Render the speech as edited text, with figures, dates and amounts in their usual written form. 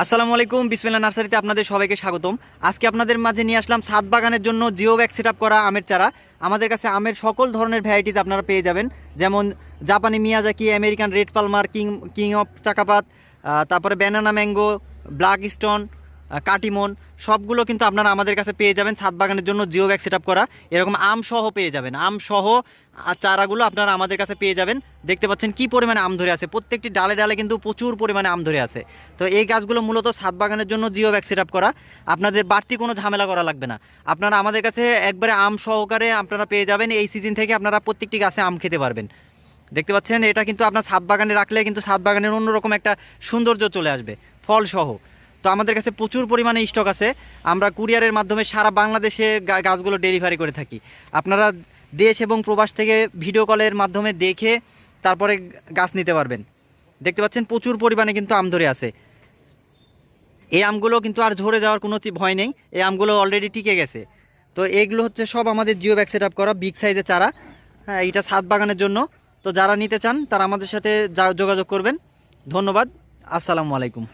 আসসালামু আলাইকুম, বিসমিল্লাহ নার্সারিতে আপনাদের সবাইকে স্বাগতম। আজকে আপনাদের মাঝে নিয়ে আসলাম ছাদ বাগানের জন্য জিও ব্যাগ সেট করা আমের চারা। আমাদের কাছে আমের সকল ধরনের ভ্যারাইটিস আপনারা পেয়ে যাবেন, যেমন জাপানি Miyazaki, American red Palmer, king king of Chakapat, তারপরে banana mango, black stone, Katimon, সবগুলো কিন্তু আপনারা আমাদের কাছে পেয়ে যাবেন। ছাদ বাগানের জন্য জিও ব্যাগ সেট করা এরকম আম সহ পেয়ে যাবেন। আম সহ চারাগুলো আপনারা আমাদের কাছে পেয়ে যাবেন। দেখতে পাচ্ছেন কি পরিমাণে আম ধরে আছে, প্রত্যেকটি ডালে ডালে কিন্তু প্রচুর পরিমাণে আম ধরে আছে। তো এই গাছগুলো মূলত ছাদ বাগানের জন্য জিও ব্যাগ সেট করা, আপনাদের বাড়তি কোনো ঝামেলা করা লাগবে না। আপনারা আমাদের কাছে একবারে আম সহকারে আপনারা পেয়ে যাবেন। এই সিজন থেকে আপনারা প্রত্যেকটি গাছে আম খেতে পারবেন। দেখতে পাচ্ছেন এটা কিন্তু আপনার ছাদ বাগানে রাখলে কিন্তু ছাদ বাগানের অন্যরকম একটা সৌন্দর্য চলে আসবে ফল সহ। তো আমাদের কাছে প্রচুর পরিমাণে স্টক আছে। আমরা কুরিয়ারের মাধ্যমে সারা বাংলাদেশে গাছগুলো ডেলিভারি করে থাকি। আপনারা দেশ এবং প্রবাস থেকে ভিডিও কলের মাধ্যমে দেখে তারপরে গাছ নিতে পারবেন। দেখতে পাচ্ছেন প্রচুর পরিমাণে কিন্তু আম ধরে আছে। এই আমগুলো কিন্তু আর ঝরে যাওয়ার কোনো ভয় নেই, এই আমগুলো অলরেডি টিকে গেছে। তো এইগুলো হচ্ছে সব আমাদের জিও ব্যাগ সেট করা বিগ সাইজের চারা। হ্যাঁ, এটা ছাদ বাগানের জন্য। তো যারা নিতে চান তারা আমাদের সাথে যোগাযোগ করবেন। ধন্যবাদ। আসসালামু আলাইকুম।